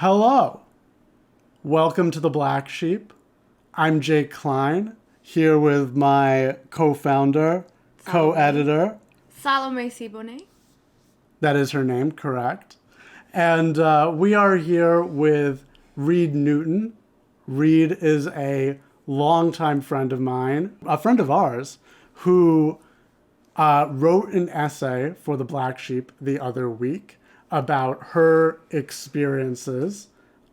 Hello. Welcome to The Black Sheep. I'm Jake Klein, here with my co-founder, co-editor. Salome Siboney. That is her name, correct. And we are here with Reid Newton. Reid is a longtime friend of mine, a friend of ours, who wrote an essay for The Black Sheep the other week about her experiences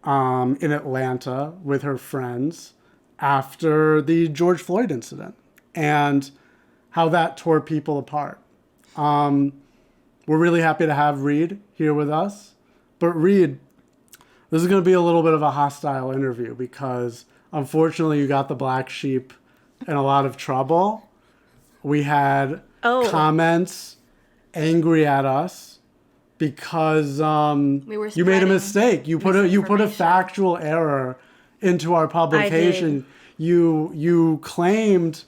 in Atlanta with her friends after the George Floyd incident and how that tore people apart. We're really happy to have Reid here with us. But Reid, this is going to be a little bit of a hostile interview because unfortunately you got the Black Sheep in a lot of trouble. We had comments angry at us because you made a mistake. You put a factual error into our publication. You claimed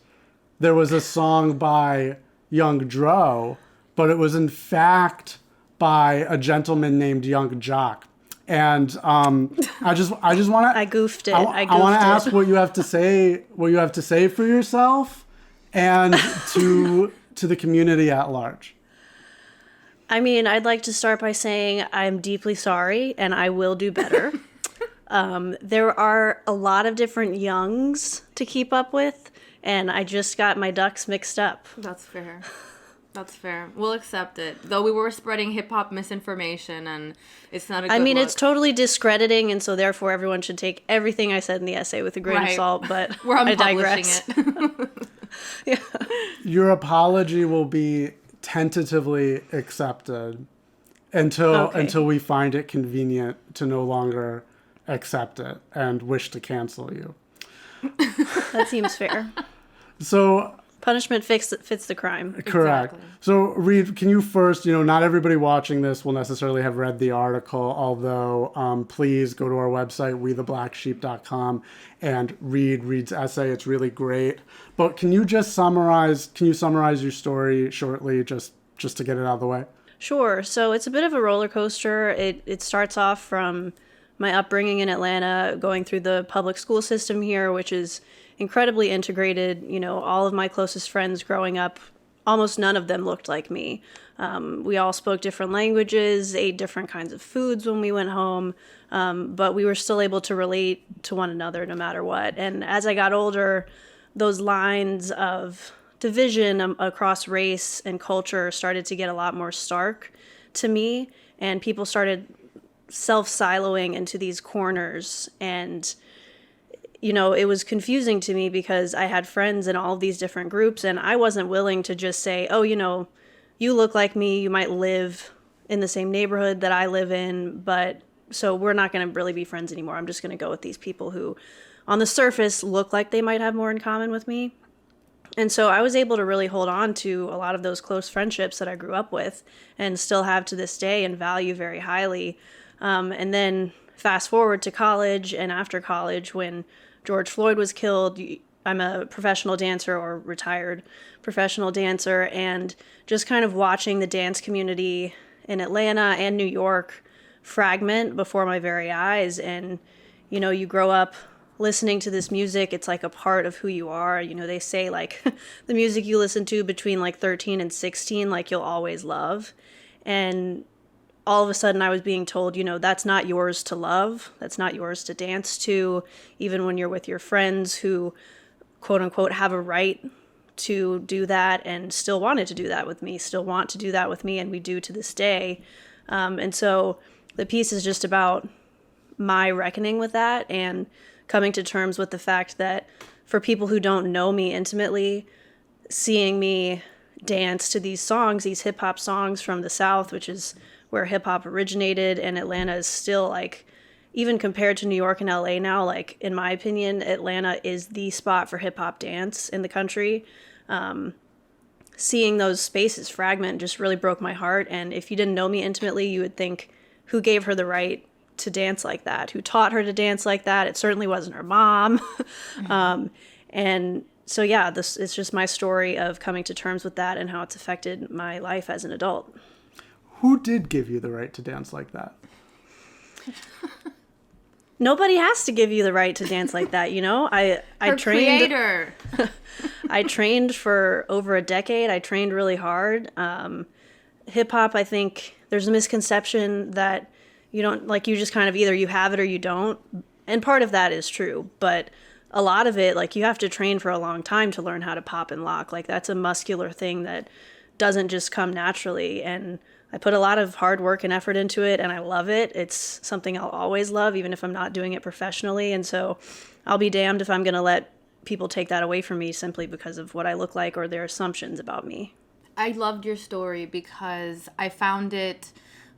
there was a song by Young Dro, but it was in fact by a gentleman named Young Jock. And I just want to. I goofed it. I want to ask what you have to say. What you have to say for yourself and to the community at large. I mean, I'd like to start by saying I'm deeply sorry, and I will do better. There are a lot of different Youngs to keep up with, and I just got my ducks mixed up. That's fair. That's fair. We'll accept it. Though we were spreading hip-hop misinformation, and it's not a good look. It's totally discrediting, and so therefore everyone should take everything I said in the essay with a grain of salt, but I digress. It. Yeah. Your apology will be tentatively accepted until we find it convenient to no longer accept it and wish to cancel you. That seems fair. So punishment fits the crime. Correct. Exactly. So Reid, can you first, not everybody watching this will necessarily have read the article, although please go to our website, wetheblacksheep.com, and read Reid's essay. It's really great. But can you summarize your story shortly, just to get it out of the way? Sure. So it's a bit of a roller coaster. It starts off from my upbringing in Atlanta, going through the public school system here, which is incredibly integrated. All of my closest friends growing up, almost none of them looked like me. We all spoke different languages, ate different kinds of foods when we went home, but we were still able to relate to one another no matter what. And as I got older, those lines of division across race and culture started to get a lot more stark to me, and people started self-siloing into these corners. And it was confusing to me because I had friends in all of these different groups, and I wasn't willing to just say, you look like me, you might live in the same neighborhood that I live in, but so we're not going to really be friends anymore. I'm just going to go with these people who, on the surface, look like they might have more in common with me. And so I was able to really hold on to a lot of those close friendships that I grew up with and still have to this day and value very highly. And then fast forward to college and after college when George Floyd was killed. I'm a professional dancer or retired professional dancer, and just kind of watching the dance community in Atlanta and New York fragment before my very eyes. And, you grow up listening to this music. It's like a part of who you are. They say like the music you listen to between like 13 and 16, like you'll always love. And all of a sudden I was being told, that's not yours to love. That's not yours to dance to, even when you're with your friends who, quote unquote, have a right to do that and still wanted to do that with me, still want to do that with me, and we do to this day. And so the piece is just about my reckoning with that and coming to terms with the fact that for people who don't know me intimately, seeing me dance to these songs, these hip-hop songs from the South, which is where hip-hop originated, and Atlanta is still, like, even compared to New York and LA now, like, in my opinion, Atlanta is the spot for hip-hop dance in the country. Seeing those spaces fragment just really broke my heart, and if you didn't know me intimately, you would think, who gave her the right to dance like that? Who taught her to dance like that? It certainly wasn't her mom. And so, yeah, it's just my story of coming to terms with that and how it's affected my life as an adult. Who did give you the right to dance like that? Nobody has to give you the right to dance like that, you know? I trained creator. I trained for over a decade. I trained really hard. Hip hop, I think there's a misconception that you don't, like, you just kind of either you have it or you don't. And part of that is true, but a lot of it, like, you have to train for a long time to learn how to pop and lock. Like, that's a muscular thing that doesn't just come naturally. And I put a lot of hard work and effort into it, and I love it. It's something I'll always love, even if I'm not doing it professionally. And so I'll be damned if I'm going to let people take that away from me simply because of what I look like or their assumptions about me. I loved your story because I found it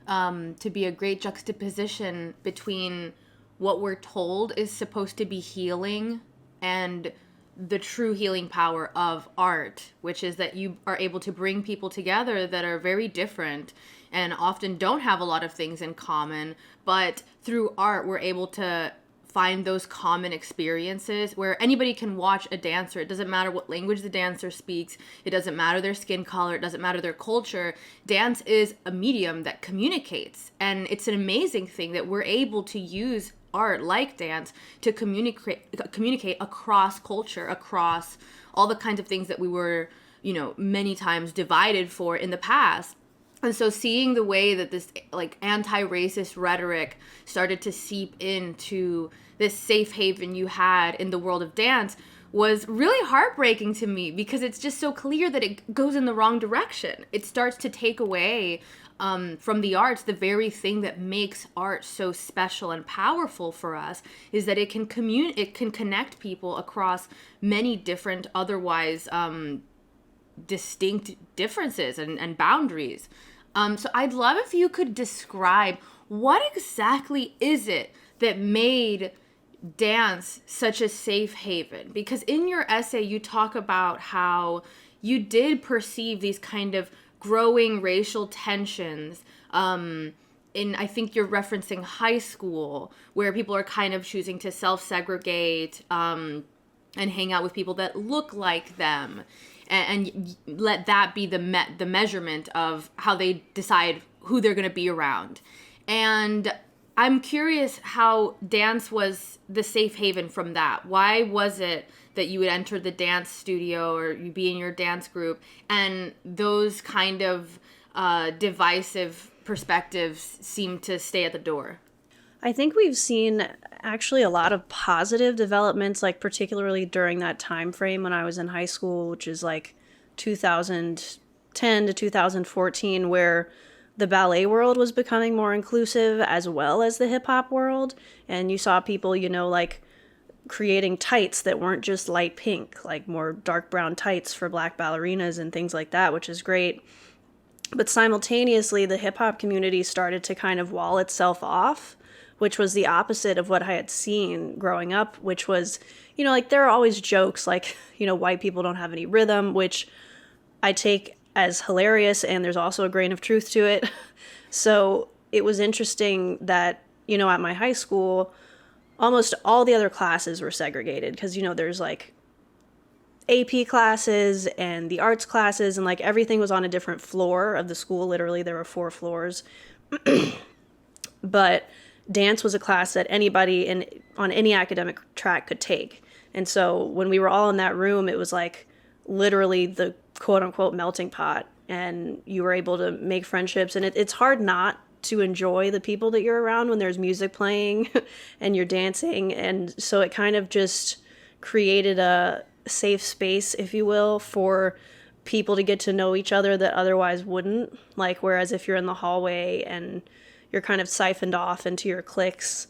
to be a great juxtaposition between what we're told is supposed to be healing and the true healing power of art, which is that you are able to bring people together that are very different and often don't have a lot of things in common, but through art we're able to find those common experiences where anybody can watch a dancer. It doesn't matter what language the dancer speaks. It doesn't matter their skin color. It doesn't matter their culture. Dance is a medium that communicates. And it's an amazing thing that we're able to use art like dance to communicate across culture, across all the kinds of things that we were, many times divided for in the past. And so seeing the way that this like anti-racist rhetoric started to seep into this safe haven you had in the world of dance was really heartbreaking to me, because it's just so clear that it goes in the wrong direction. It starts to take away from the arts the very thing that makes art so special and powerful for us, is that it can connect people across many different otherwise distinct differences and boundaries. So I'd love if you could describe what exactly is it that made dance such a safe haven? Because in your essay, you talk about how you did perceive these kind of growing racial tensions I think you're referencing high school, where people are kind of choosing to self-segregate and hang out with people that look like them. And let that be the measurement of how they decide who they're going to be around. And I'm curious how dance was the safe haven from that. Why was it that you would enter the dance studio or you be in your dance group and those kind of divisive perspectives seem to stay at the door? I think we've seen actually a lot of positive developments, like particularly during that time frame when I was in high school, which is like 2010 to 2014, where the ballet world was becoming more inclusive as well as the hip hop world. And you saw people, like creating tights that weren't just light pink, like more dark brown tights for black ballerinas and things like that, which is great. But simultaneously, the hip hop community started to kind of wall itself off, which was the opposite of what I had seen growing up, which was, like there are always jokes like, white people don't have any rhythm, which I take as hilarious, and there's also a grain of truth to it. So it was interesting that, at my high school, almost all the other classes were segregated because, there's like AP classes and the arts classes, and like everything was on a different floor of the school. Literally, there were 4 floors. But dance was a class that anybody on any academic track could take. And so when we were all in that room, it was like literally the quote unquote melting pot, and you were able to make friendships. And it's hard not to enjoy the people that you're around when there's music playing and you're dancing. And so it kind of just created a safe space, if you will, for people to get to know each other that otherwise wouldn't. Like, whereas if you're in the hallway and you're kind of siphoned off into your cliques,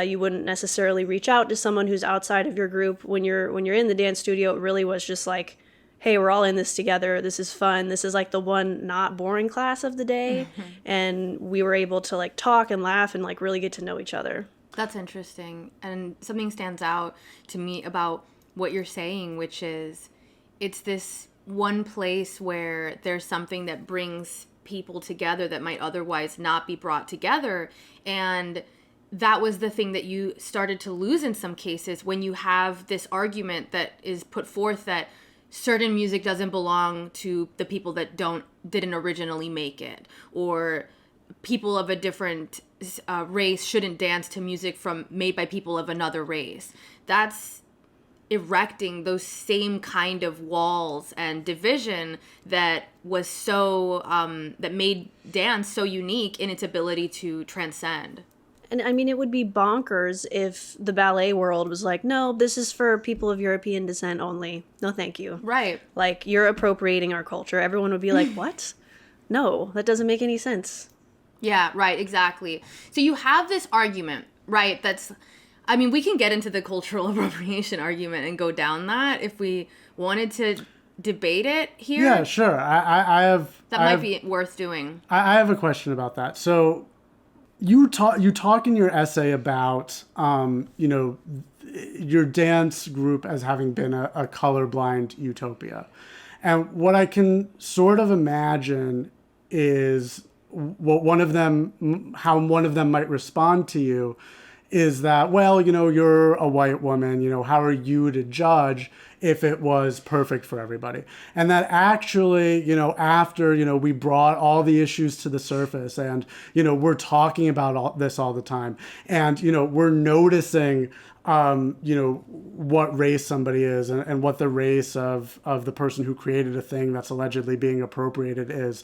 you wouldn't necessarily reach out to someone who's outside of your group. When you're in the dance studio, it really was just like, hey, we're all in this together. This is fun. This is like the one not boring class of the day. Mm-hmm. And we were able to like talk and laugh and like really get to know each other. That's interesting. And something stands out to me about what you're saying, which is it's this one place where there's something that brings people together that might otherwise not be brought together. And that was the thing that you started to lose in some cases when you have this argument that is put forth that certain music doesn't belong to the people that didn't originally make it, or people of a different race shouldn't dance to music made by people of another race. That's erecting those same kind of walls and division that was so that made dance so unique in its ability to transcend. And I mean, it would be bonkers if the ballet world was like, no, this is for people of European descent only. No, thank you. Right. Like, you're appropriating our culture. Everyone would be like, what? No, that doesn't make any sense. Yeah, right, exactly. So you have this argument, right, I mean, we can get into the cultural appropriation argument and go down that if we wanted to debate it here. Yeah, sure. I have... That might be worth doing. I have a question about that. So you talk in your essay about, your dance group as having been a colorblind utopia. And what I can sort of imagine is how one of them might respond to you is that, well, you're a white woman, how are you to judge if it was perfect for everybody? And that actually, after, we brought all the issues to the surface and, we're talking about this all the time and, we're noticing, what race somebody is and what the race of the person who created a thing that's allegedly being appropriated is,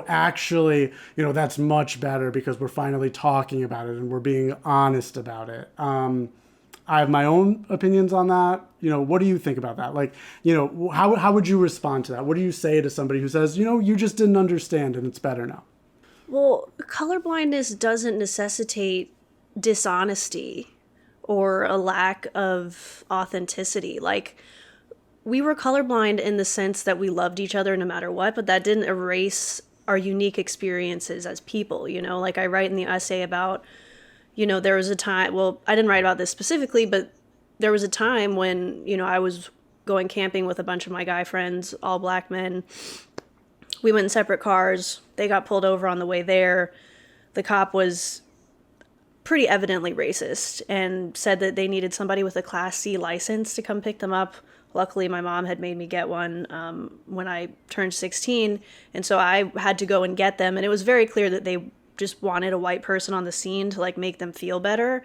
actually, that's much better because we're finally talking about it and we're being honest about it. I have my own opinions on that. What do you think about that? Like, how would you respond to that? What do you say to somebody who says, you just didn't understand and it's better now? Well, colorblindness doesn't necessitate dishonesty or a lack of authenticity. Like, we were colorblind in the sense that we loved each other no matter what, but that didn't erase our unique experiences as people, Like I write in the essay about, there was a time, well, I didn't write about this specifically, but there was a time when, I was going camping with a bunch of my guy friends, all black men. We went in separate cars. They got pulled over on the way there. The cop was pretty evidently racist and said that they needed somebody with a Class C license to come pick them up. Luckily, my mom had made me get one when I turned 16, and so I had to go and get them, and it was very clear that they just wanted a white person on the scene to, like, make them feel better.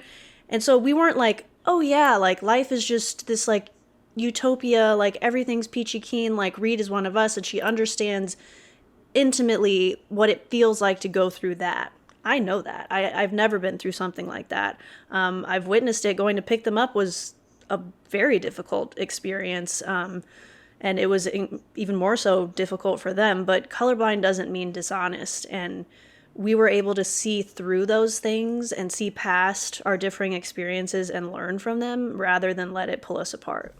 And so we weren't like, oh yeah, like, life is just this, like, utopia, like, everything's peachy keen, like, Reid is one of us, and she understands intimately what it feels like to go through that. I know that. I've never been through something like that. I've witnessed it. Going to pick them up was a very difficult experience. And it was even more so difficult for them. But colorblind doesn't mean dishonest. And we were able to see through those things and see past our differing experiences and learn from them rather than let it pull us apart.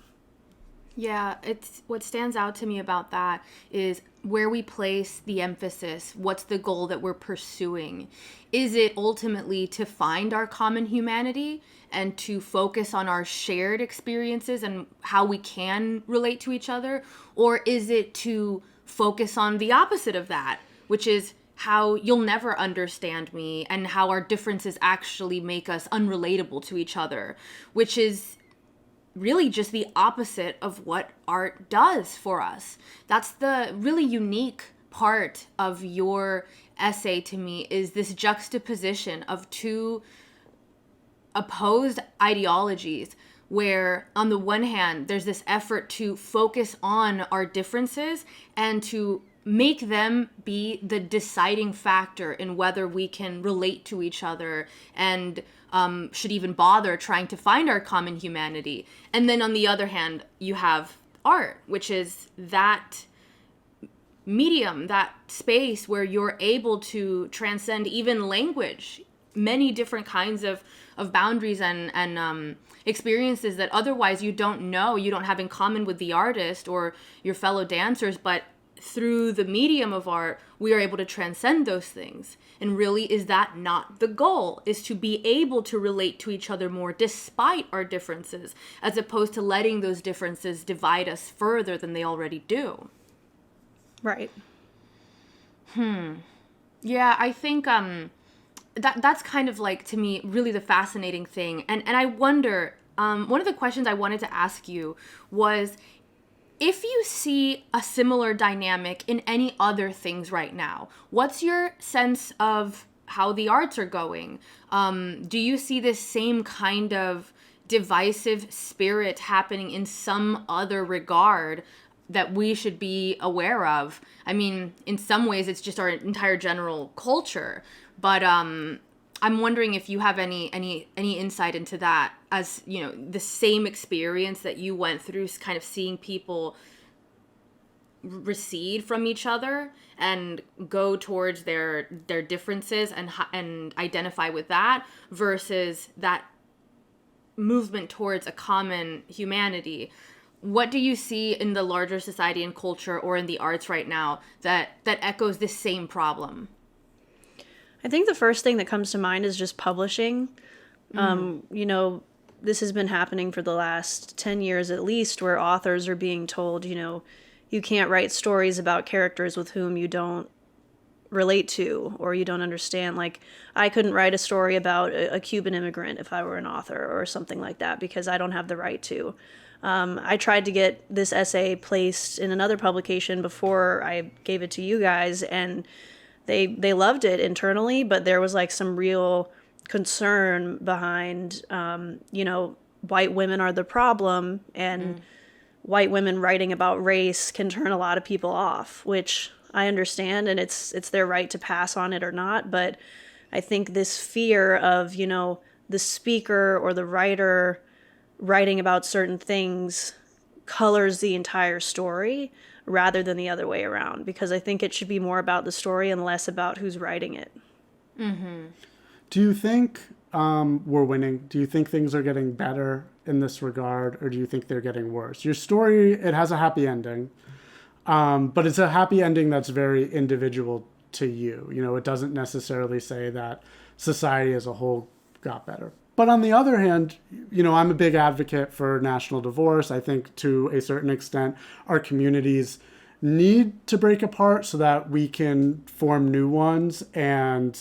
Yeah, it's what stands out to me about that is where we place the emphasis. What's the goal that we're pursuing? Is it ultimately to find our common humanity and to focus on our shared experiences and how we can relate to each other? Or is it to focus on the opposite of that, which is how you'll never understand me and how our differences actually make us unrelatable to each other, which is really just the opposite of what art does for us. That's the really unique part of your essay to me, is this juxtaposition of two opposed ideologies where on the one hand there's this effort to focus on our differences and to make them be the deciding factor in whether we can relate to each other and should even bother trying to find our common humanity. And then on the other hand, you have art, which is that medium, that space where you're able to transcend even language, many different kinds of boundaries and experiences that otherwise you don't have in common with the artist or your fellow dancers, but through the medium of art, we are able to transcend those things. And really, is that not the goal? Is to be able to relate to each other more despite our differences, as opposed to letting those differences divide us further than they already do. Right. Yeah, I think that's kind of like, to me, really the fascinating thing. And I wonder, one of the questions I wanted to ask you was, if you see a similar dynamic in any other things right now, what's your sense of how the arts are going. Do you see this same kind of divisive spirit happening in some other regard that we should be aware of? I mean, in some ways, it's just our entire general culture. But I'm wondering if you have any insight into that, as you know, the same experience that you went through, kind of seeing people recede from each other and go towards their differences and identify with that, versus that movement towards a common humanity. What do you see in the larger society and culture or in the arts right now that echoes this same problem? I think the first thing that comes to mind is just publishing. You know, this has been happening for the last 10 years at least, where authors are being told, you know, you can't write stories about characters with whom you don't relate to or you don't understand. Like, I couldn't write a story about a Cuban immigrant if I were an author or something like that, because I don't have the right to. I tried to get this essay placed in another publication before I gave it to you guys, and they loved it internally, but there was like some real concern behind, you know, white women are the problem, and white women writing about race can turn a lot of people off, which I understand, and it's their right to pass on it or not. But I think this fear of, you know, the speaker or the writer writing about certain things colors the entire story rather than the other way around, because I think it should be more about the story and less about who's writing it. Do you think we're winning? Do you think things are getting better in this regard, or do you think they're getting worse? Your story, it has a happy ending, but it's a happy ending that's very individual to you. You know, it doesn't necessarily say that society as a whole got better. But on the other hand, you know, I'm a big advocate for national divorce. I think to a certain extent, our communities need to break apart so that we can form new ones. And,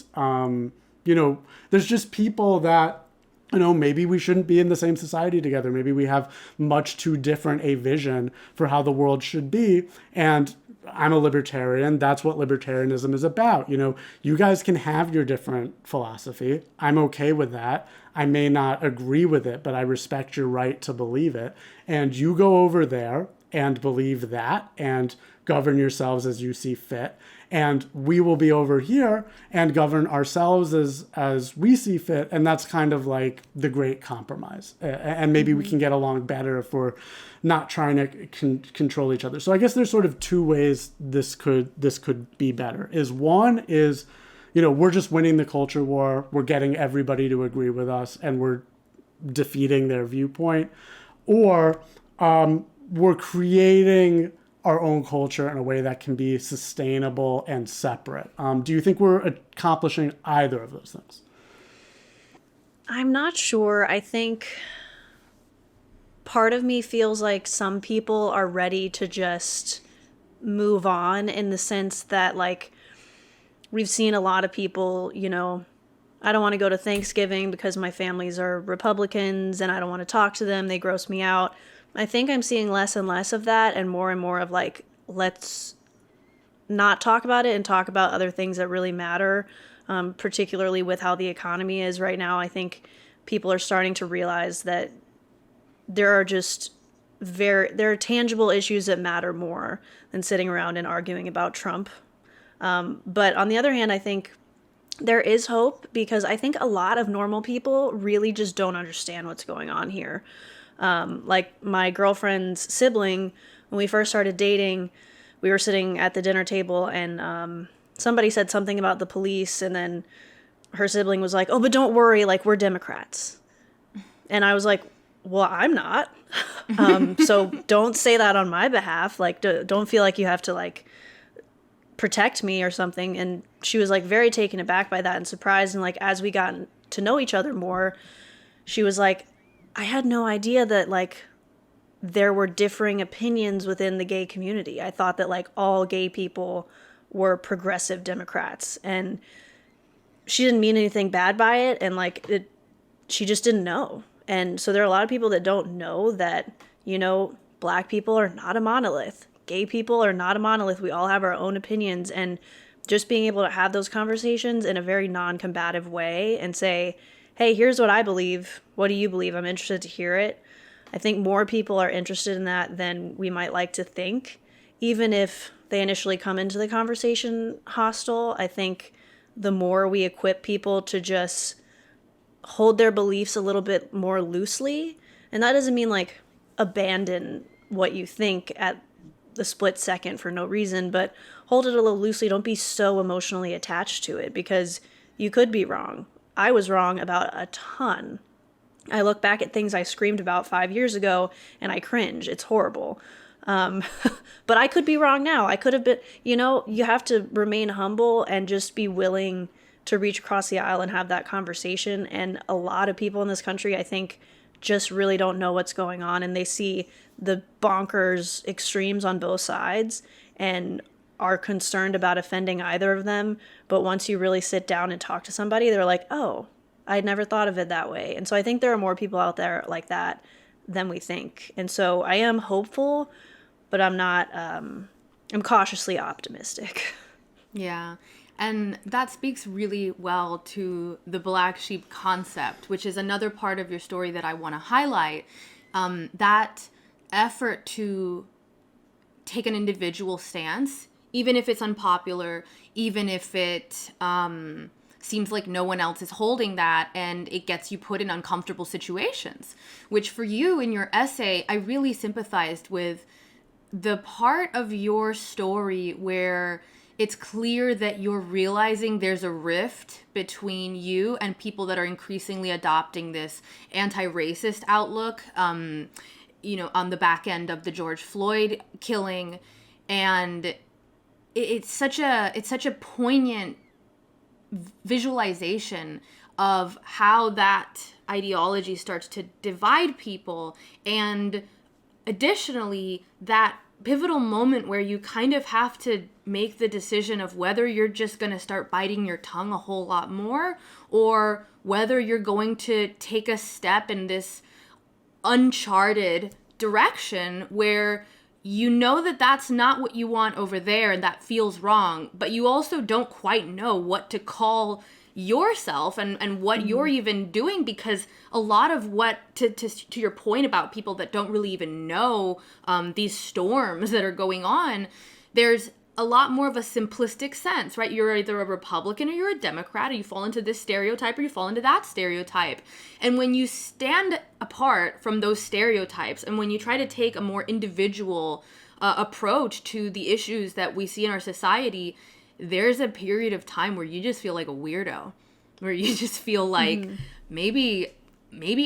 you know, there's just people that, you know, maybe we shouldn't be in the same society together. Maybe we have much too different a vision for how the world should be. And I'm a libertarian. That's what libertarianism is about. You know, you guys can have your different philosophy. I'm okay with that. I may not agree with it, but I respect your right to believe it. And you go over there and believe that and govern yourselves as you see fit. And we will be over here and govern ourselves as we see fit. And that's kind of like the great compromise. And maybe we can get along better if we're not trying to control each other. So I guess there's sort of two ways this could be better. One is, you know, we're just winning the culture war. We're getting everybody to agree with us and we're defeating their viewpoint. Or we're creating our own culture in a way that can be sustainable and separate. Do you think we're accomplishing either of those things? I'm not sure. I think part of me feels like some people are ready to just move on, in the sense that, like, we've seen a lot of people, you know, I don't want to go to Thanksgiving because my families are Republicans and I don't want to talk to them. They gross me out. I think I'm seeing less and less of that and more of like, let's not talk about it and talk about other things that really matter, particularly with how the economy is right now. I think people are starting to realize that there are tangible issues that matter more than sitting around and arguing about Trump. But on the other hand, I think there is hope, because I think a lot of normal people really just don't understand what's going on here. Like my girlfriend's sibling, when we first started dating, we were sitting at the dinner table and somebody said something about the police, and then her sibling was like, "Oh, but don't worry, like, we're Democrats." And I was like, "Well, I'm not." So don't say that on my behalf. Like, don't feel like you have to, like, protect me or something. And she was, like, very taken aback by that and surprised. And, like, as we got to know each other more, she was like, I had no idea that, like, there were differing opinions within the gay community. I thought that, like, all gay people were progressive Democrats. And she didn't mean anything bad by it. And, like, she just didn't know. And so there are a lot of people that don't know that, you know, Black people are not a monolith. Gay people are not a monolith. We all have our own opinions. And just being able to have those conversations in a very non-combative way and say, hey, here's what I believe. What do you believe? I'm interested to hear it. I think more people are interested in that than we might like to think. Even if they initially come into the conversation hostile, I think the more we equip people to just hold their beliefs a little bit more loosely, and that doesn't mean like abandon what you think at the split second for no reason, but hold it a little loosely. Don't be so emotionally attached to it, because you could be wrong. I was wrong about a ton. I look back at things I screamed about 5 years ago and I cringe. It's horrible. But I could be wrong now. I could have been, you have to remain humble and just be willing to reach across the aisle and have that conversation. And a lot of people in this country, I think, just really don't know what's going on, and they see the bonkers extremes on both sides and are concerned about offending either of them. But once you really sit down and talk to somebody, they're like, oh, I'd never thought of it that way. And so I think there are more people out there like that than we think. And so I am hopeful, but I'm not, I'm cautiously optimistic. Yeah. And that speaks really well to the black sheep concept, which is another part of your story that I want to highlight. That effort to take an individual stance, even if it's unpopular, even if it seems like no one else is holding that, and it gets you put in uncomfortable situations, which for you in your essay, I really sympathized with the part of your story where it's clear that you're realizing there's a rift between you and people that are increasingly adopting this anti-racist outlook, on the back end of the George Floyd killing. And it's such a poignant visualization of how that ideology starts to divide people. And additionally, that pivotal moment where you kind of have to make the decision of whether you're just going to start biting your tongue a whole lot more, or whether you're going to take a step in this uncharted direction where you know that that's not what you want over there and that feels wrong, but you also don't quite know what to call yourself and what you're even doing, because a lot of what, to your point about people that don't really even know these storms that are going on, there's a lot more of a simplistic sense, right? You're either a Republican or you're a Democrat, or you fall into this stereotype or you fall into that stereotype. And when you stand apart from those stereotypes, and when you try to take a more individual approach to the issues that we see in our society, there's a period of time where you just feel like a weirdo, where you just feel like maybe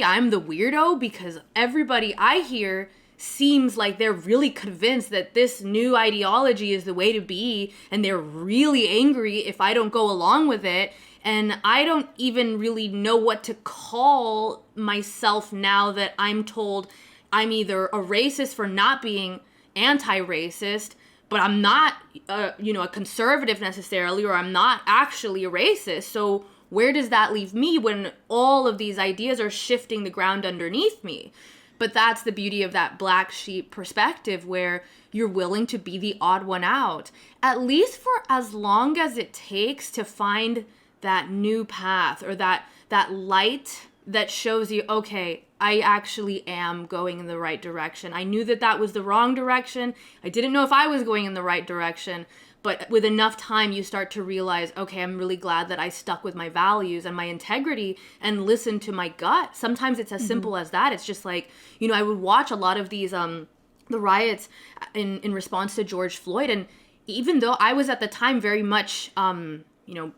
I'm the weirdo, because everybody I hear seems like they're really convinced that this new ideology is the way to be, and they're really angry if I don't go along with it. And I don't even really know what to call myself now that I'm told I'm either a racist for not being anti-racist, but I'm not a conservative necessarily, or I'm not actually a racist. So where does that leave me when all of these ideas are shifting the ground underneath me? But that's the beauty of that black sheep perspective, where you're willing to be the odd one out, at least for as long as it takes to find that new path, or that light that shows you, okay, I actually am going in the right direction. I knew that was the wrong direction. I didn't know if I was going in the right direction. But with enough time, you start to realize, okay, I'm really glad that I stuck with my values and my integrity and listened to my gut. Sometimes it's as simple as that. It's just like, I would watch a lot of these, the riots in response to George Floyd. And even though I was at the time very much,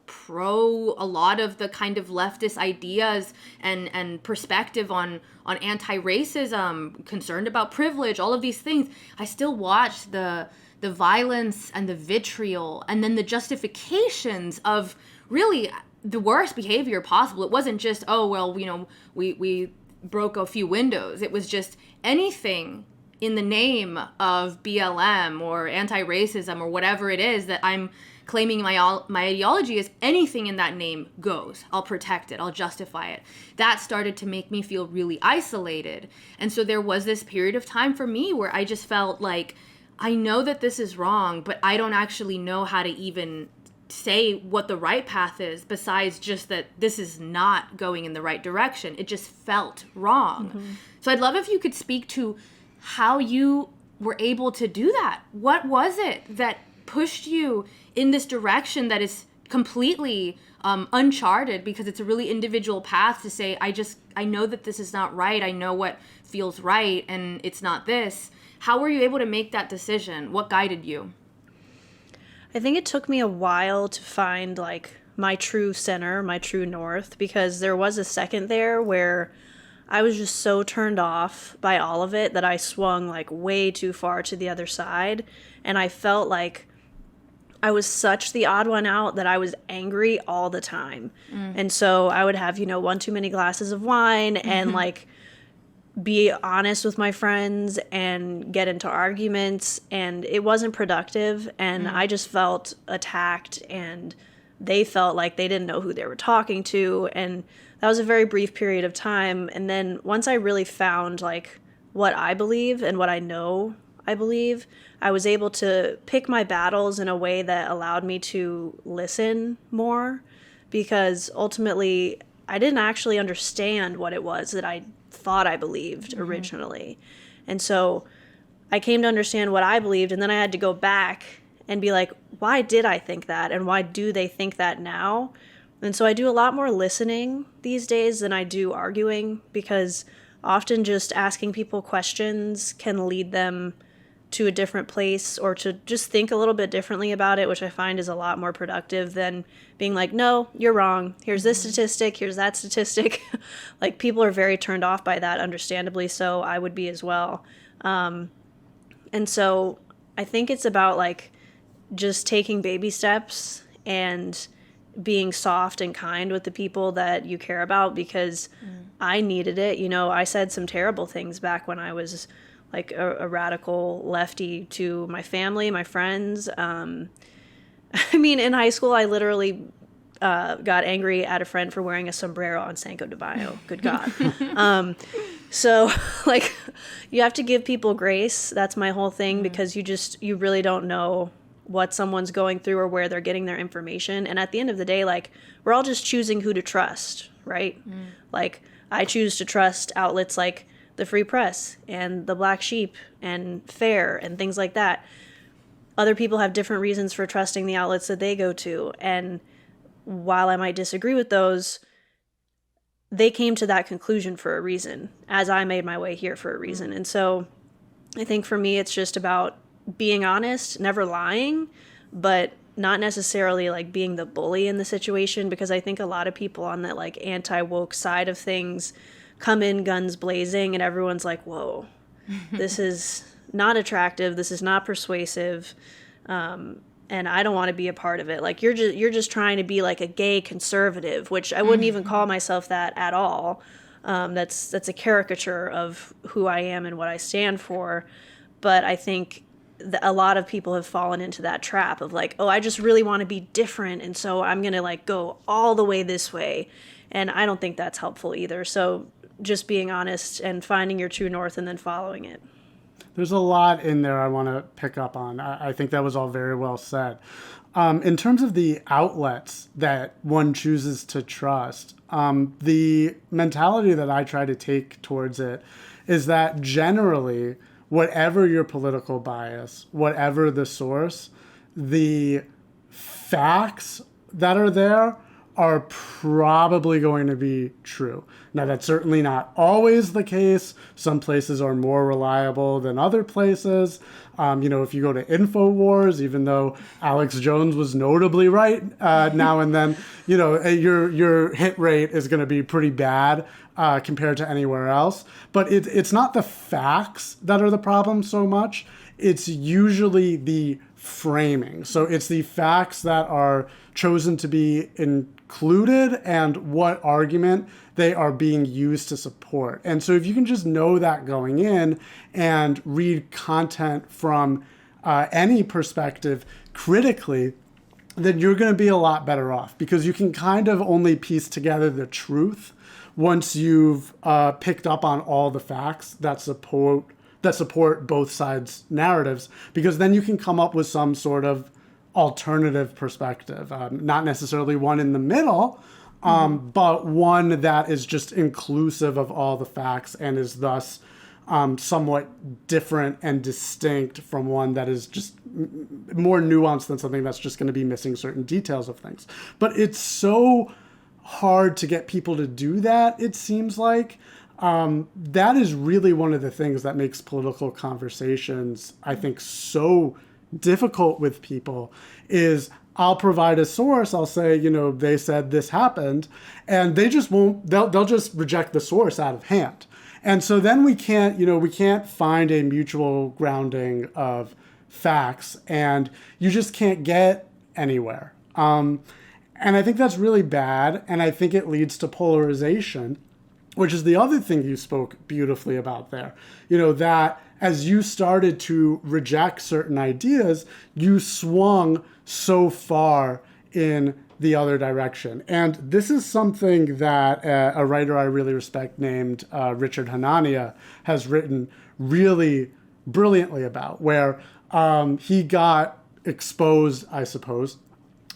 pro a lot of the kind of leftist ideas and perspective on anti-racism, concerned about privilege, all of these things, I still watched the violence and the vitriol, and then the justifications of really the worst behavior possible. It wasn't just, oh, well, we broke a few windows. It was just anything in the name of BLM or anti-racism or whatever it is that I'm claiming my ideology is. Anything in that name goes. I'll protect it. I'll justify it. That started to make me feel really isolated. And so there was this period of time for me where I just felt like, I know that this is wrong, but I don't actually know how to even say what the right path is, besides just that this is not going in the right direction. It just felt wrong. Mm-hmm. So I'd love if you could speak to how you were able to do that. What was it that pushed you in this direction that is completely uncharted, because it's a really individual path to say, I know that this is not right. I know what feels right, and it's not this. How were you able to make that decision? What guided you? I think it took me a while to find like my true center, my true north, because there was a second there where I was just so turned off by all of it that I swung like way too far to the other side. And I felt like I was such the odd one out that I was angry all the time. And so I would have, one too many glasses of wine and like be honest with my friends and get into arguments, and it wasn't productive, and I just felt attacked, and they felt like they didn't know who they were talking to, and that was a very brief period of time. And then once I really found like what I believe and what I know I believe, I was able to pick my battles in a way that allowed me to listen more, because ultimately I didn't actually understand what it was that I thought I believed originally. And so I came to understand what I believed, and then I had to go back and be like, why did I think that? And why do they think that now? And so I do a lot more listening these days than I do arguing, because often just asking people questions can lead them to a different place, or to just think a little bit differently about it, which I find is a lot more productive than being like, no, you're wrong. Here's this statistic. Here's that statistic. Like, people are very turned off by that, understandably so. I would be as well. And so I think it's about like just taking baby steps and being soft and kind with the people that you care about, because I needed it. I said some terrible things back when I was like a radical lefty to my family, my friends. I mean, in high school, I literally got angry at a friend for wearing a sombrero on Cinco de Mayo. Good God. So, like, you have to give people grace. That's my whole thing, because you really don't know what someone's going through or where they're getting their information. And at the end of the day, like, we're all just choosing who to trust, right? Like, I choose to trust outlets like the Free Press and the Black Sheep and FAIR and things like that. Other people have different reasons for trusting the outlets that they go to. And while I might disagree with those, they came to that conclusion for a reason, as I made my way here for a reason. And so I think for me, it's just about being honest, never lying, but not necessarily like being the bully in the situation, because I think a lot of people on that like anti-woke side of things come in guns blazing, and everyone's like, whoa, this is not attractive, this is not persuasive, and I don't want to be a part of it. Like, you're just trying to be like a gay conservative, which I wouldn't even call myself that at all. That's a caricature of who I am and what I stand for. But I think a lot of people have fallen into that trap of like, oh, I just really want to be different, and so I'm gonna like go all the way this way, and I don't think that's helpful either. So just being honest and finding your true north and then following it. There's a lot in there I want to pick up on. I think that was all very well said. In terms of the outlets that one chooses to trust, the mentality that I try to take towards it is that generally, whatever your political bias, whatever the source, the facts that are there are probably going to be true. Now, that's certainly not always the case. Some places are more reliable than other places. If you go to InfoWars, even though Alex Jones was notably right now and then, your hit rate is going to be pretty bad compared to anywhere else. But it's not the facts that are the problem so much. It's usually the framing. So it's the facts that are chosen to be included and what argument they are being used to support. And so if you can just know that going in and read content from any perspective critically, then you're going to be a lot better off, because you can kind of only piece together the truth once you've picked up on all the facts that support both sides' narratives, because then you can come up with some sort of alternative perspective, not necessarily one in the middle, but one that is just inclusive of all the facts and is thus somewhat different and distinct from one that is just more nuanced than something that's just going to be missing certain details of things. But it's so hard to get people to do that, it seems like. That is really one of the things that makes political conversations, I think, so difficult with people is I'll provide a source. I'll say, they said this happened, and they just won't, they'll just reject the source out of hand. And so then we can't find a mutual grounding of facts, and you just can't get anywhere. And I think that's really bad, and I think it leads to polarization, which is the other thing you spoke beautifully about there. That as you started to reject certain ideas, you swung so far in the other direction. And this is something that a writer I really respect named Richard Hanania has written really brilliantly about, where he got exposed, I suppose,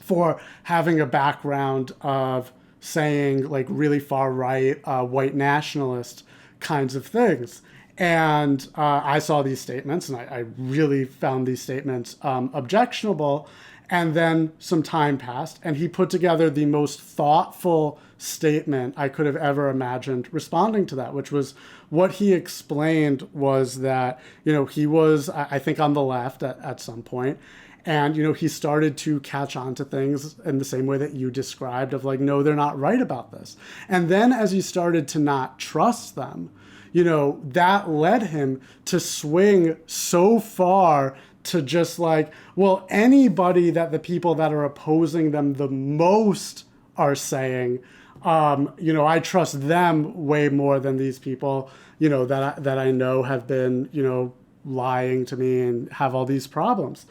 for having a background of saying like really far right, white nationalist kinds of things. And I saw these statements, and I really found these statements objectionable. And then some time passed, and he put together the most thoughtful statement I could have ever imagined responding to that, which was what he explained was that, he was, I think, on the left at some point. And, he started to catch on to things in the same way that you described of like, no, they're not right about this. And then as he started to not trust them, that led him to swing so far to just like, well, anybody that the people that are opposing them the most are saying, I trust them way more than these people, that I know have been, lying to me and have all these problems.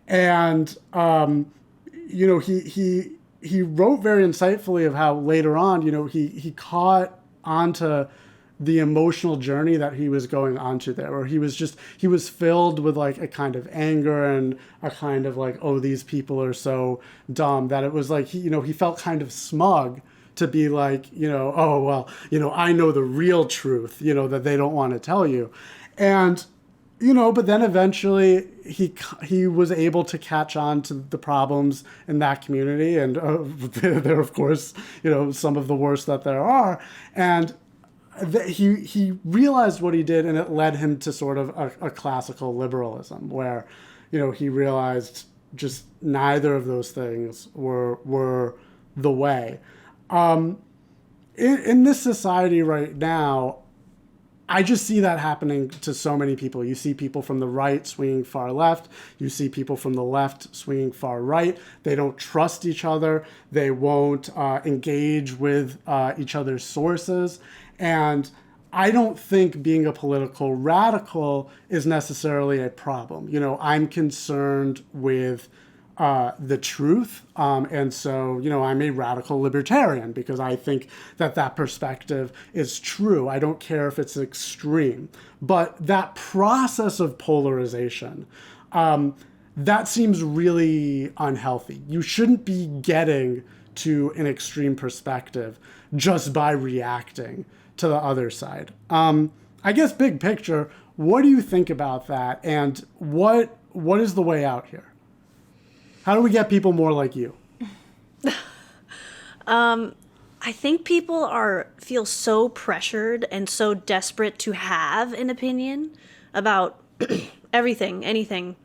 And, he wrote very insightfully of how later on, he caught onto the emotional journey that he was going onto there, where he was filled with like a kind of anger and a kind of like, oh, these people are so dumb, that it was like, he felt kind of smug to be like, oh, well, I know the real truth, that they don't want to tell you. And, but then eventually he was able to catch on to the problems in that community. And they're, of course, some of the worst that there are. And he realized what he did, and it led him to sort of a classical liberalism where, he realized just neither of those things were the way. In this society right now, I just see that happening to so many people. You see people from the right swinging far left. You see people from the left swinging far right. They don't trust each other. They won't engage with each other's sources. And I don't think being a political radical is necessarily a problem. I'm concerned with the truth. And so, I'm a radical libertarian because I think that perspective is true. I don't care if it's extreme. But that process of polarization, that seems really unhealthy. You shouldn't be getting to an extreme perspective just by reacting to the other side. I guess big picture, what do you think about that? And what is the way out here? How do we get people more like you? I think people feel so pressured and so desperate to have an opinion about everything, anything.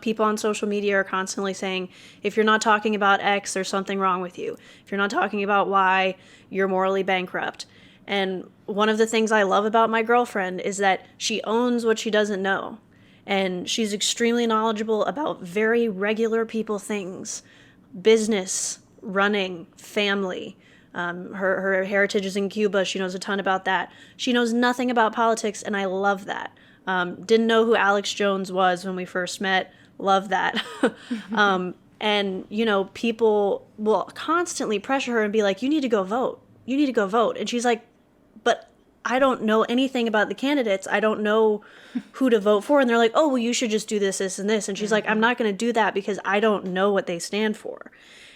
People on social media are constantly saying, if you're not talking about X, there's something wrong with you. If you're not talking about Y, you're morally bankrupt. And one of the things I love about my girlfriend is that she owns what she doesn't know. And she's extremely knowledgeable about very regular people things, business, running, family. Her heritage is in Cuba. She knows a ton about that. She knows nothing about politics, and I love that. Didn't know who Alex Jones was when we first met. Love that. And, people will constantly pressure her and be like, you need to go vote. You need to go vote. And she's like, but I don't know anything about the candidates. I don't know who to vote for. And they're like, oh, well, you should just do this, this, and this. And she's like, I'm not going to do that because I don't know what they stand for.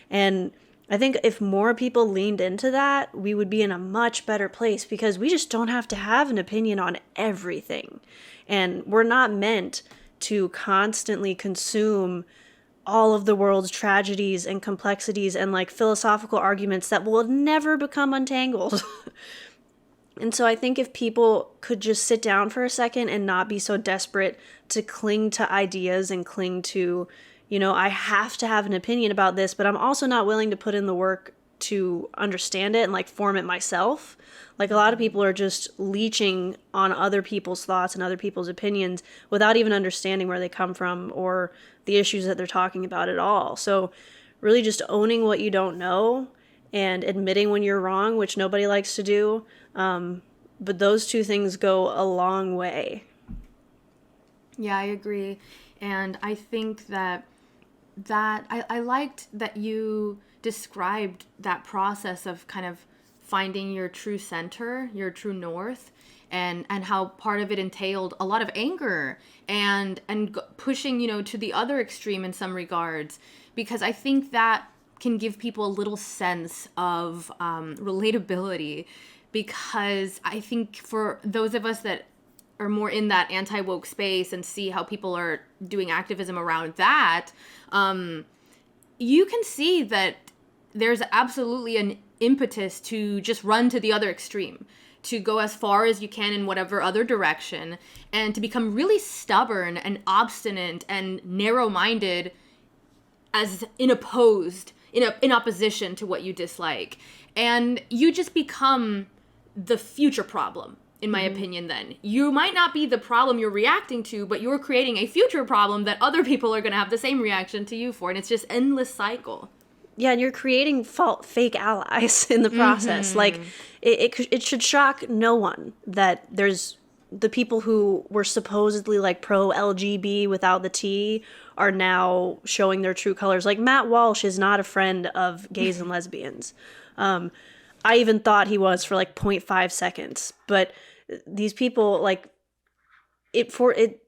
And I think if more people leaned into that, we would be in a much better place, because we just don't have to have an opinion on everything. And we're not meant to constantly consume all of the world's tragedies and complexities and like philosophical arguments that will never become untangled. And so I think if people could just sit down for a second and not be so desperate to cling to ideas and cling to, you know, I have to have an opinion about this, but I'm also not willing to put in the work to understand it and like form it myself. Like a lot of people are just leeching on other people's thoughts and other people's opinions without even understanding where they come from or the issues that they're talking about at all. So really just owning what you don't know and admitting when you're wrong, which nobody likes to do. But those two things go a long way. Yeah, I agree. And I think that I liked that you described that process of kind of finding your true center, your true north, and how part of it entailed a lot of anger and pushing, you know, to the other extreme in some regards, because I think that can give people a little sense of relatability, because I think for those of us that are more in that anti-woke space and see how people are doing activism around that, you can see that there's absolutely an impetus to just run to the other extreme, to go as far as you can in whatever other direction, and to become really stubborn and obstinate and narrow-minded as in opposition to what you dislike. And you just become the future problem, in my opinion. Then you might not be the problem you're reacting to, but you're creating a future problem that other people are going to have the same reaction to you for, and it's just endless cycle. Yeah, and you're creating fake allies in the process. Like it should shock no one that there's the people who were supposedly like pro LGB without the T are now showing their true colors. Like Matt Walsh is not a friend of gays and lesbians. I even thought he was for like 0.5 seconds, but these people, like, it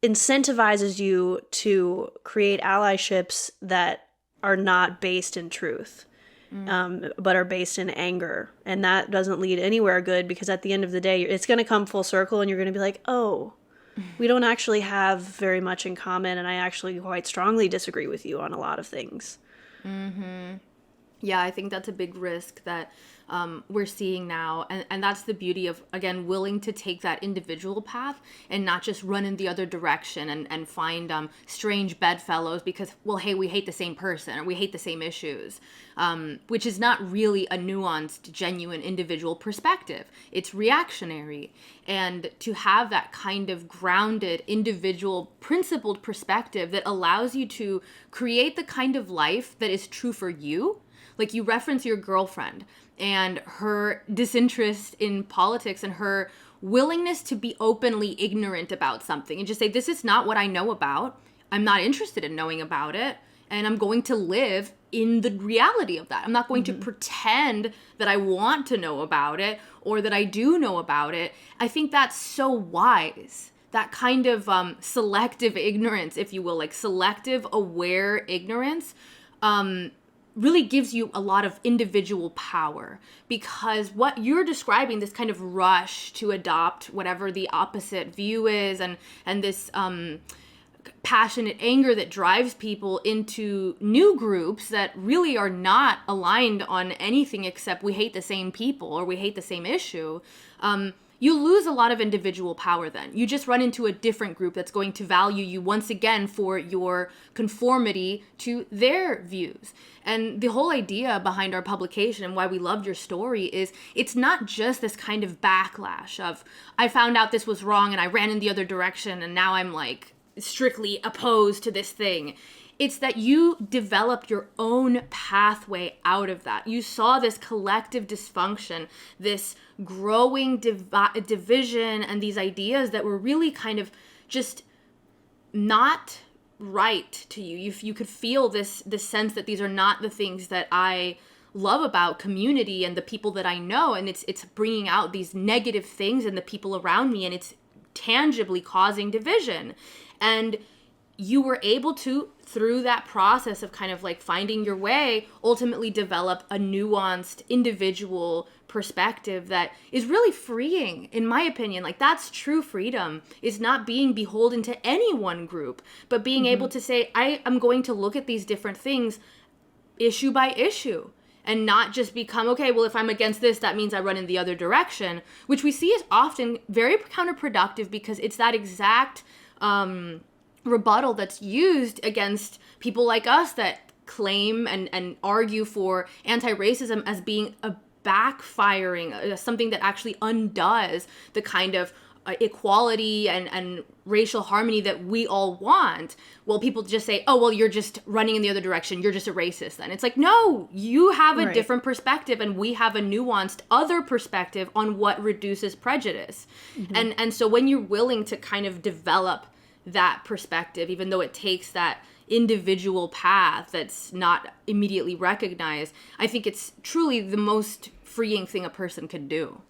incentivizes you to create allyships that are not based in truth, but are based in anger. And that doesn't lead anywhere good, because at the end of the day, it's going to come full circle and you're going to be like, oh, we don't actually have very much in common, and I actually quite strongly disagree with you on a lot of things. Yeah, I think that's a big risk that we're seeing now. And that's the beauty of, again, willing to take that individual path and not just run in the other direction and find strange bedfellows because, well, hey, we hate the same person or we hate the same issues, which is not really a nuanced, genuine individual perspective. It's reactionary. And to have that kind of grounded, individual, principled perspective that allows you to create the kind of life that is true for you. Like, you reference your girlfriend and her disinterest in politics and her willingness to be openly ignorant about something and just say, this is not what I know about. I'm not interested in knowing about it. And I'm going to live in the reality of that. I'm not going to pretend that I want to know about it or that I do know about it. I think that's so wise. That kind of selective ignorance, if you will, like selective aware ignorance, really gives you a lot of individual power, because what you're describing, this kind of rush to adopt whatever the opposite view is, and this passionate anger that drives people into new groups that really are not aligned on anything except we hate the same people or we hate the same issue, you lose a lot of individual power then. You just run into a different group that's going to value you once again for your conformity to their views. And the whole idea behind our publication and why we loved your story is it's not just this kind of backlash of, I found out this was wrong and I ran in the other direction and now I'm like strictly opposed to this thing. It's that you developed your own pathway out of that. You saw this collective dysfunction, this growing division, and these ideas that were really kind of just not right to you. You could feel this sense that these are not the things that I love about community and the people that I know, and it's bringing out these negative things in the people around me, and it's tangibly causing division. And you were able to, through that process of kind of like finding your way, ultimately develop a nuanced individual perspective that is really freeing, in my opinion. Like, that's true freedom, is not being beholden to any one group, but being able to say, I am going to look at these different things issue by issue, and not just become, okay, well, if I'm against this, that means I run in the other direction, which we see is often very counterproductive, because it's that exact rebuttal that's used against people like us that claim and argue for anti-racism as being a backfiring, something that actually undoes the kind of equality and racial harmony that we all want. Well, people just say, oh, well, you're just running in the other direction, you're just a racist then. It's like, no, you have a different perspective, and we have a nuanced other perspective on what reduces prejudice. And so when you're willing to kind of develop that perspective, even though it takes that individual path that's not immediately recognized, I think it's truly the most freeing thing a person could do.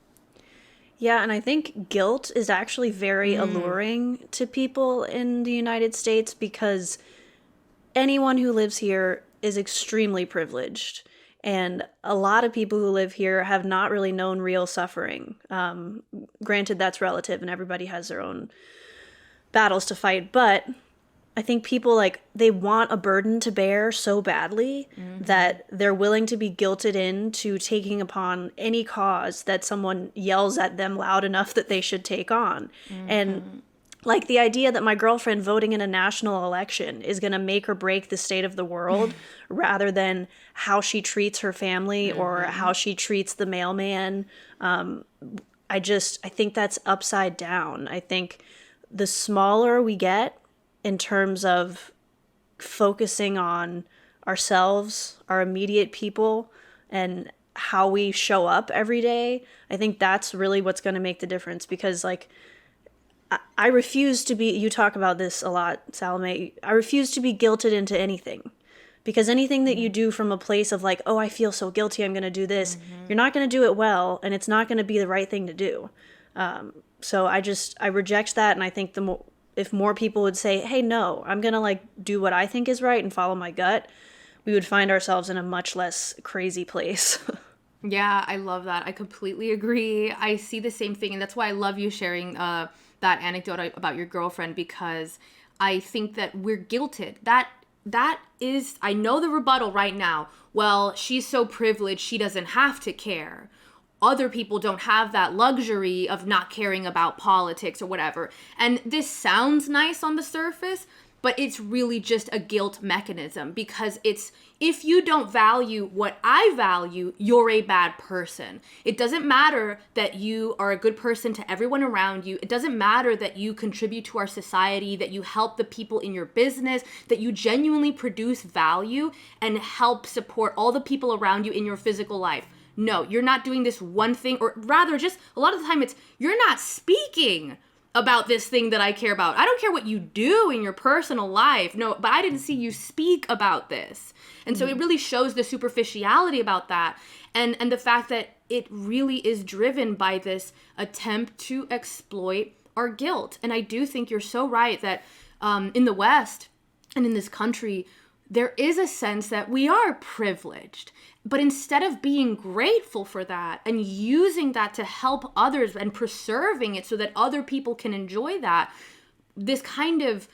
Yeah, and I think guilt is actually very alluring to people in the United States, because anyone who lives here is extremely privileged. And a lot of people who live here have not really known real suffering. Granted, that's relative, and everybody has their own battles to fight, but I think people, like, they want a burden to bear so badly that they're willing to be guilted into taking upon any cause that someone yells at them loud enough that they should take on. And like, the idea that my girlfriend voting in a national election is going to make or break the state of the world rather than how she treats her family or how she treats the mailman. I think that's upside down. I think the smaller we get in terms of focusing on ourselves, our immediate people, and how we show up every day, I think that's really what's going to make the difference. Because, like, I refuse to be, you talk about this a lot, Salome, I refuse to be guilted into anything. Because anything that you do from a place of like, oh, I feel so guilty, I'm going to do this, you're not going to do it well, and it's not going to be the right thing to do. So I reject that, and I think if more people would say, hey, no, I'm going to like do what I think is right and follow my gut, we would find ourselves in a much less crazy place. Yeah, I love that. I completely agree. I see the same thing, and that's why I love you sharing that anecdote about your girlfriend, because I think that we're guilted. That is, I know the rebuttal right now. Well, she's so privileged, she doesn't have to care. Other people don't have that luxury of not caring about politics or whatever. And this sounds nice on the surface, but it's really just a guilt mechanism, because it's, if you don't value what I value, you're a bad person. It doesn't matter that you are a good person to everyone around you. It doesn't matter that you contribute to our society, that you help the people in your business, that you genuinely produce value and help support all the people around you in your physical life. No, you're not doing this one thing, or rather, just a lot of the time it's, you're not speaking about this thing that I care about. I don't care what you do in your personal life. No, but I didn't see you speak about this. And so it really shows the superficiality about that. And the fact that it really is driven by this attempt to exploit our guilt. And I do think you're so right that in the West and in this country, there is a sense that we are privileged. But instead of being grateful for that and using that to help others and preserving it so that other people can enjoy that, this kind of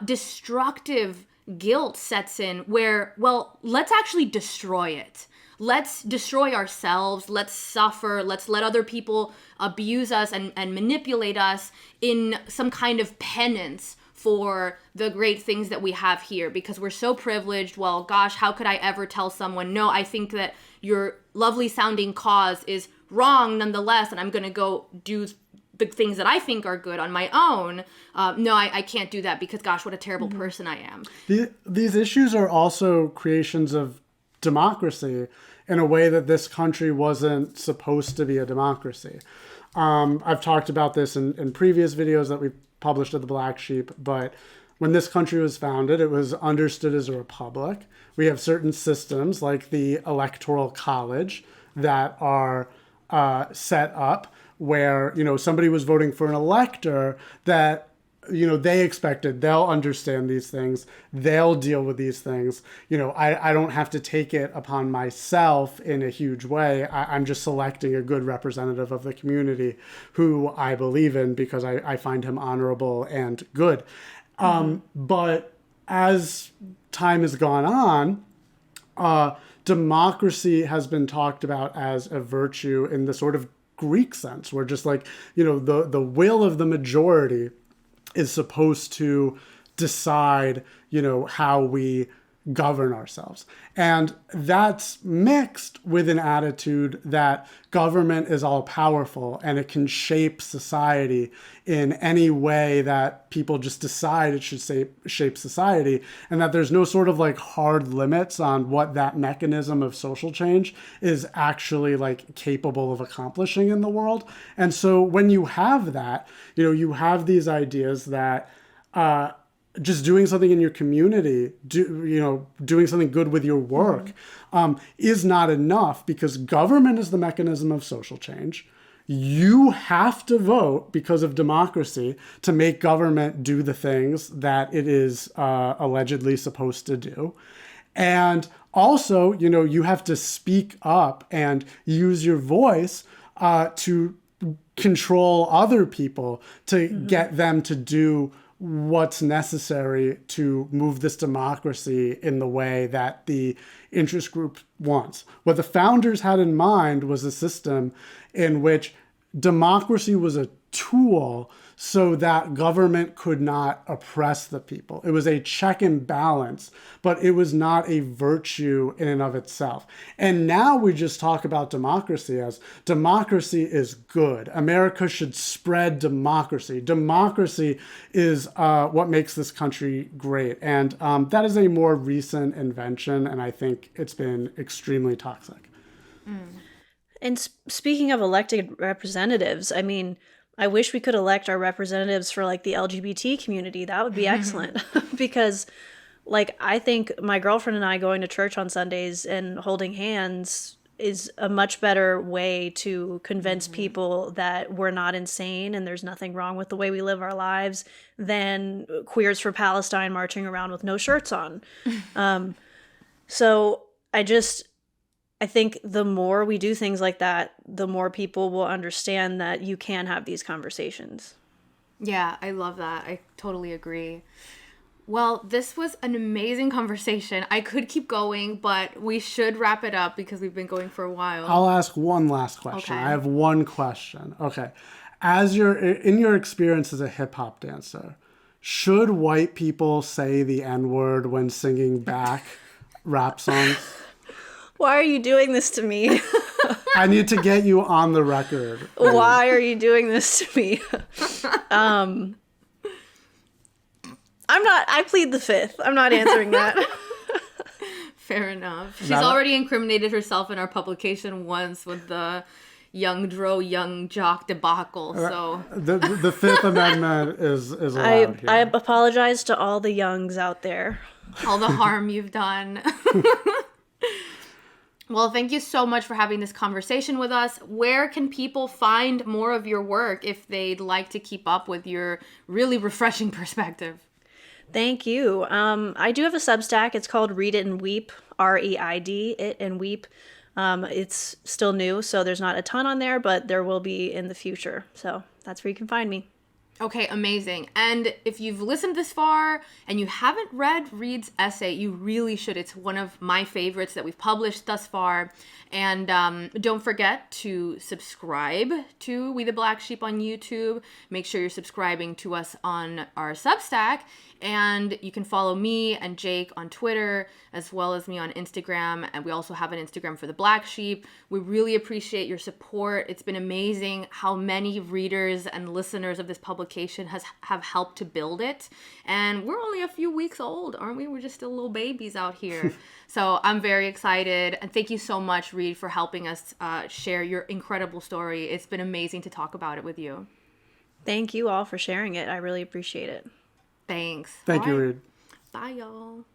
destructive guilt sets in where, well, let's actually destroy it. Let's destroy ourselves. Let's suffer. Let's let other people abuse us and manipulate us in some kind of penance for the great things that we have here, because we're so privileged. Well, gosh, how could I ever tell someone, no, I think that your lovely sounding cause is wrong nonetheless, and I'm going to go do the things that I think are good on my own. No, I can't do that, because gosh, what a terrible person I am. These issues are also creations of democracy in a way that this country wasn't supposed to be a democracy. I've talked about this in previous videos that we've published at the Black Sheep, but when this country was founded, it was understood as a republic. We have certain systems like the Electoral College that are set up where, somebody was voting for an elector that, they expected they'll understand these things. They'll deal with these things. I don't have to take it upon myself in a huge way. I'm just selecting a good representative of the community who I believe in because I find him honorable and good. But as time has gone on, democracy has been talked about as a virtue in the sort of Greek sense, where just like, the will of the majority is supposed to decide, how we govern ourselves. And that's mixed with an attitude that government is all powerful and it can shape society in any way that people just decide it should shape society, and that there's no sort of like hard limits on what that mechanism of social change is actually like capable of accomplishing in the world. And so when you have that, you have these ideas that just doing something in your community, doing something good with your work, is not enough, because government is the mechanism of social change. You have to vote because of democracy to make government do the things that it is allegedly supposed to do. And also, you have to speak up and use your voice to control other people, to get them to do what's necessary to move this democracy in the way that the interest group wants. What the founders had in mind was a system in which democracy was a tool so that government could not oppress the people. It was a check and balance, but it was not a virtue in and of itself. And now we just talk about democracy as democracy is good. America should spread democracy. Democracy is what makes this country great. And that is a more recent invention, and I think it's been extremely toxic. And speaking of elected representatives, I mean, I wish we could elect our representatives for like the LGBT community. That would be excellent. Because like, I think my girlfriend and I going to church on Sundays and holding hands is a much better way to convince people that we're not insane and there's nothing wrong with the way we live our lives than Queers for Palestine marching around with no shirts on. So I think the more we do things like that, the more people will understand that you can have these conversations. Yeah, I love that. I totally agree. Well, this was an amazing conversation. I could keep going, but we should wrap it up because we've been going for a while. I'll ask one last question. Okay. I have one question. Okay. In your experience as a hip hop dancer, should white people say the N-word when singing back rap songs? Why are you doing this to me? I need to get you on the record. Why are you doing this to me? I plead the fifth. I'm not answering that. Fair enough. She's already incriminated herself in our publication once with the young dro, young jock debacle. So the Fifth Amendment is allowed here. I apologize to all the youngs out there. All the harm you've done. Well, thank you so much for having this conversation with us. Where can people find more of your work if they'd like to keep up with your really refreshing perspective? Thank you. I do have a Substack. It's called Read It and Weep, R-E-I-D, It and Weep. It's still new, so there's not a ton on there, but there will be in the future. So that's where you can find me. Okay, amazing. And if you've listened this far and you haven't read Reid's essay, you really should. It's one of my favorites that we've published thus far. And don't forget to subscribe to We the Black Sheep on YouTube. Make sure you're subscribing to us on our Substack. And you can follow me and Jake on Twitter, as well as me on Instagram. And we also have an Instagram for the Black Sheep. We really appreciate your support. It's been amazing how many readers and listeners of this publication have helped to build it. And we're only a few weeks old, aren't we? We're just still little babies out here. So I'm very excited. And thank you so much, Reid, for helping us share your incredible story. It's been amazing to talk about it with you. Thank you all for sharing it. I really appreciate it. Thanks. Thank All you, right. Reid. Bye, y'all.